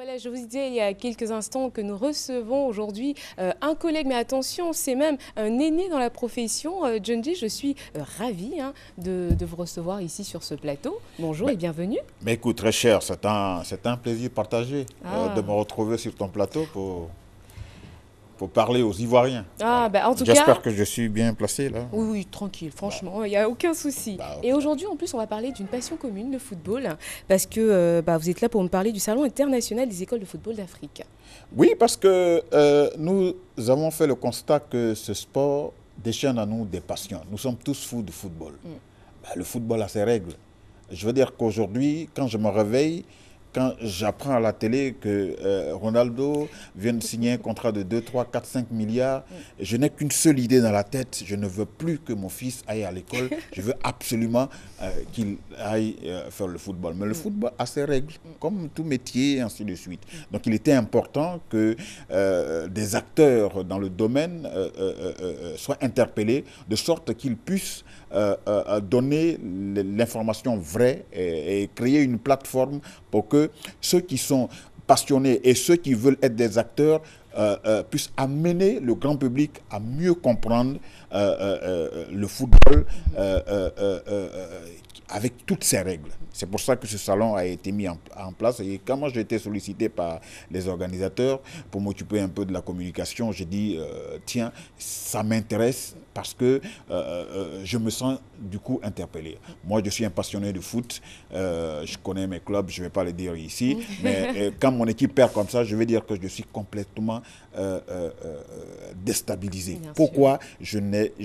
Voilà, je vous disais il y a quelques instants que nous recevons aujourd'hui un collègue, mais attention, c'est même un aîné dans la profession. Djondji, je suis ravie de vous recevoir ici sur ce plateau. Bonjour et bienvenue. Mais écoute, très cher, c'est un plaisir partagé de me Ah. retrouver sur ton plateau pour parler aux Ivoiriens. Ah, bah, en tout J'espère cas, que je suis bien placé là. oui, oui, tranquille, franchement, il n'y a aucun souci. Ok. Et aujourd'hui, en plus, on va parler d'une passion commune, le football, parce que vous êtes là pour me parler du Salon international des écoles de football d'Afrique. Oui, parce que nous avons fait le constat que ce sport déchaîne en nous des passions. Nous sommes tous fous de football. Le football a ses règles. Je veux dire qu'aujourd'hui, quand je me réveille, quand j'apprends à la télé que Ronaldo vient de signer un contrat de 2, 3, 4, 5 milliards, je n'ai qu'une seule idée dans la tête. Je ne veux plus que mon fils aille à l'école. Je veux absolument qu'il aille faire le football. Mais le football a ses règles, comme tout métier, et ainsi de suite. Donc il était important que des acteurs dans le domaine soient interpellés, de sorte qu'ils puissent donner l'information vraie et créer une plateforme pour que ceux qui sont passionnés et ceux qui veulent être des acteurs puissent amener le grand public à mieux comprendre le football avec toutes ses règles. C'est pour ça que ce salon a été mis en place. Et quand moi j'ai été sollicité par les organisateurs pour m'occuper un peu de la communication, j'ai dit, tiens, ça m'intéresse parce que je me sens du coup interpellé. Moi, je suis un passionné de foot. Je connais mes clubs, je ne vais pas les dire ici. Mais quand mon équipe perd comme ça, je vais dire que je suis complètement déstabilisé. Bien Pourquoi je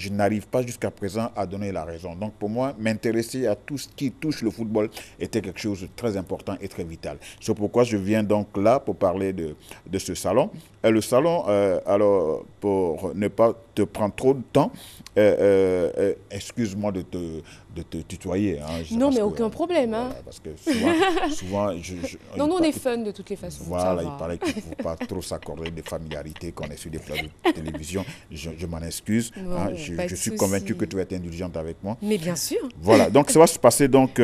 n'arrive pas jusqu'à présent à donner la raison. Donc pour moi, m'intéresser à tout ce qui touche le football était quelque chose de très important et très vital. C'est pourquoi je viens donc là pour parler de ce salon. Le salon, alors pour ne pas te prendre trop de temps, excuse-moi de te tutoyer. Hein, Non, mais aucun problème. Hein. Voilà, parce que souvent non, nous, on est fun de toutes les façons. Voilà, il paraît qu'il ne faut pas trop s'accorder de familiarité quand on est sur des plateaux de télévision. Je m'en excuse. Non, hein, je suis convaincu que tu vas être indulgente avec moi. Mais bien sûr. Voilà, donc ça va se passer donc...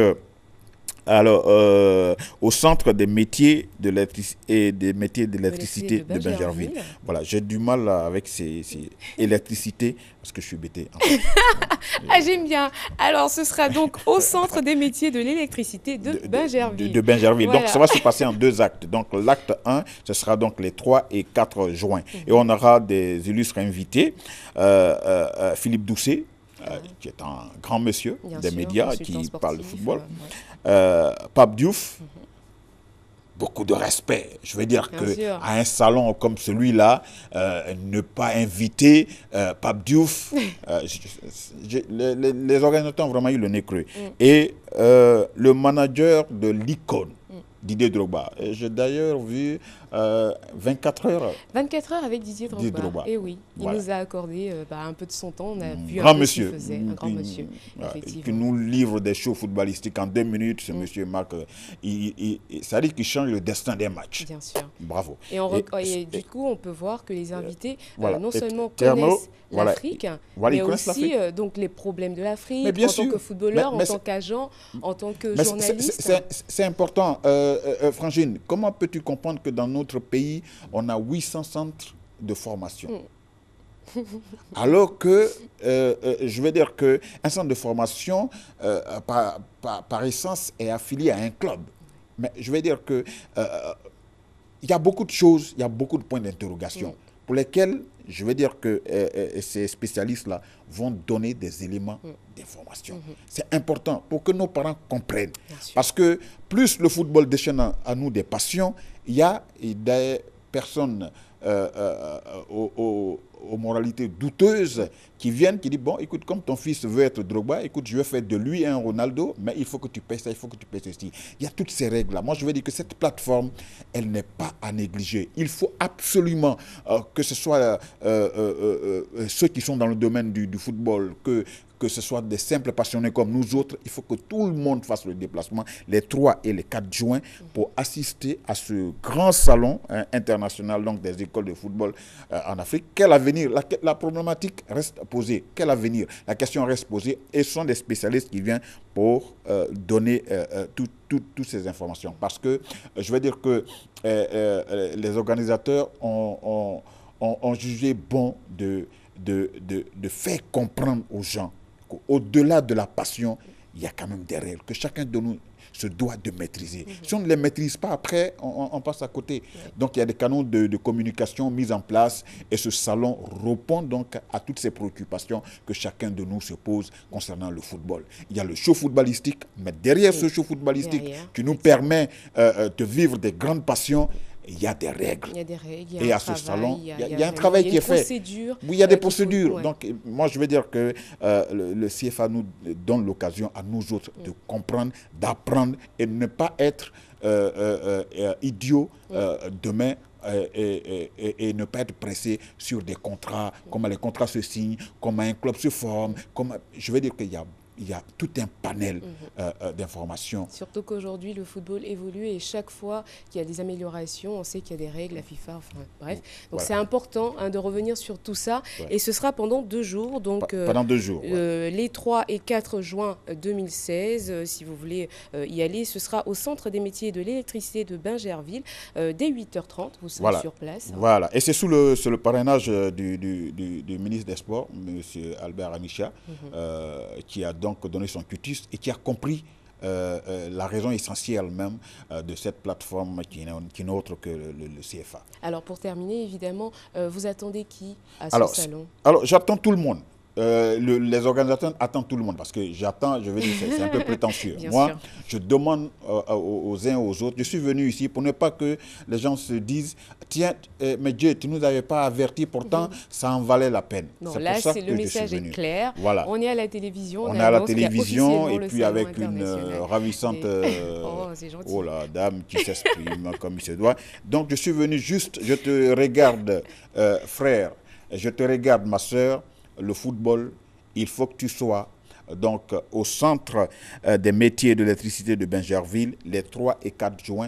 au centre des métiers de l'électricité de Bingerville. Voilà, j'ai du mal avec ces électricité parce que je suis bêté. Ah, j'aime bien. Alors, ce sera donc au centre des métiers de l'électricité de Bingerville. De Bingerville. Voilà. Donc, ça va se passer en 2 actes. Donc, l'acte 1, ce sera donc les 3 et 4 juin. Et on aura des illustres invités. Philippe Doucet, qui est un grand monsieur des médias, qui parle de football. Pape Diouf, beaucoup de respect. Je veux dire qu'à un salon comme celui-là, ne pas inviter Pape Diouf, les organisateurs ont vraiment eu le nez creux. Et le manager de l'icône, Didier Drogba. J'ai d'ailleurs vu 24 heures. 24 heures avec Didier Drogba. Et oui, il nous a accordé un peu de son temps. On a vu grand un peu monsieur, ce qu'il faisait. Un grand monsieur, effectivement. Qui nous livre des shows footballistiques en 2 minutes. Ce monsieur Marc, ça dit qu'il change le destin des matchs. Bien sûr. Bravo. Et du coup, on peut voir que les invités non seulement Thermo, connaissent l'Afrique, mais aussi donc les problèmes de l'Afrique, en tant que footballeur, en tant qu'agent, en tant que journaliste. C'est important. Frangine, comment peux-tu comprendre que dans notre pays, on a 800 centres de formation alors que, je veux dire qu'un centre de formation, par essence, est affilié à un club. Mais je veux dire que il y a beaucoup de choses, il y a beaucoup de points d'interrogation pour lesquels, je veux dire que ces spécialistes-là vont donner des éléments d'information. C'est important pour que nos parents comprennent. Parce que plus le football déchaîne à nous des passions, il y a des personnes aux moralités douteuses qui viennent, qui disent, bon, écoute, comme ton fils veut être Drogba, écoute, je vais faire de lui un Ronaldo, mais il faut que tu payes ça, il faut que tu payes ceci. Il y a toutes ces règles-là. Moi, je veux dire que cette plateforme, elle n'est pas à négliger. Il faut absolument que ce soit ceux qui sont dans le domaine du football, que ce soit des simples passionnés comme nous autres. Il faut que tout le monde fasse le déplacement les 3 et les 4 juin pour assister à ce grand salon international donc, des écoles de football en Afrique. Quel avenir? La problématique reste posée. Quel avenir? La question reste posée et ce sont des spécialistes qui viennent pour donner toutes ces informations. Parce que je veux dire que les organisateurs ont jugé bon de faire comprendre aux gens qu'au-delà de la passion, il y a quand même des règles que chacun de nous se doit de maîtriser. Si on ne les maîtrise pas, après, on passe à côté. Donc, il y a des canaux de communication mis en place et ce salon répond donc à toutes ces préoccupations que chacun de nous se pose concernant le football. Il y a le show footballistique, mais derrière ce show footballistique qui nous permet de vivre des grandes passions, il y a des règles. Il y a des règles. Et à ce salon, il y a un travail qui est fait. Oui, il y a des procédures. Donc, moi, je veux dire que le CFA nous donne l'occasion à nous autres de comprendre, d'apprendre et ne pas être idiots demain. Et ne pas être pressé sur des contrats, comment les contrats se signent, comment un club se forme. Je veux dire qu'il y a tout un panel d'informations. Surtout qu'aujourd'hui, le football évolue et chaque fois qu'il y a des améliorations, on sait qu'il y a des règles, la FIFA, enfin bref. Donc c'est important de revenir sur tout ça. Et ce sera pendant 2 jours. Donc, pendant 2 jours. Les 3 et 4 juin 2016, si vous voulez y aller, ce sera au Centre des métiers de l'électricité de Bingerville, dès 8h30. Vous serez sur place. Voilà. Et c'est sous le parrainage du ministre des Sports, M. Albert Amicha, qui a donc donné son cutus et qui a compris la raison essentielle même de cette plateforme qui n'est autre que le CFA. Alors pour terminer, évidemment, vous attendez qui à ce salon? Alors j'attends tout le monde. Les organisateurs attendent tout le monde parce que j'attends, je veux dire, c'est un peu prétentieux. Moi, je demande aux uns et aux autres, je suis venu ici pour ne pas que les gens se disent, tiens, mais Dieu, tu ne nous avais pas avertis, pourtant, ça en valait la peine. Non, là, le message est clair. Voilà. On est à la télévision. On est à la télévision et puis avec une ravissante dame qui s'exprime comme il se doit. Donc, je suis venu juste, je te regarde, frère, je te regarde, ma soeur. Le football, il faut que tu sois donc au centre des métiers de l'électricité de Bingerville les 3 et 4 juin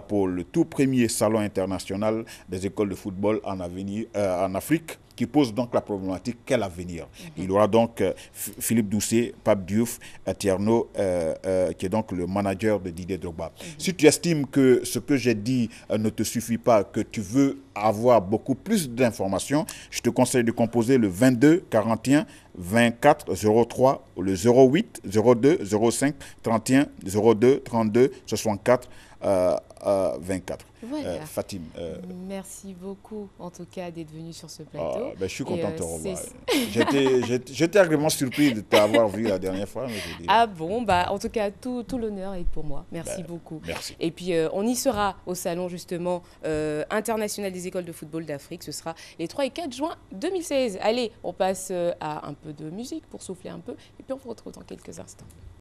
pour le tout premier salon international des écoles de football en Afrique, qui pose donc la problématique quel avenir. Il y aura donc Philippe Doucet, Pape Diouf, Tierno, qui est donc le manager de Didier Drogba. Si tu estimes que ce que j'ai dit ne te suffit pas, que tu veux avoir beaucoup plus d'informations, je te conseille de composer le 22 41 24 03 ou le 08 02 05 31 02 32 64 24. Voilà. Fatim. Merci beaucoup, en tout cas, d'être venu sur ce plateau. Je suis content de te revoir. J'étais agréablement surpris de t'avoir vu la dernière fois. Mais en tout cas, tout l'honneur est pour moi. Merci beaucoup. Merci. Et puis, on y sera au salon, justement, international des écoles de football d'Afrique. Ce sera les 3 et 4 juin 2016. Allez, on passe à un peu de musique pour souffler un peu. Et puis, on se retrouve dans quelques instants.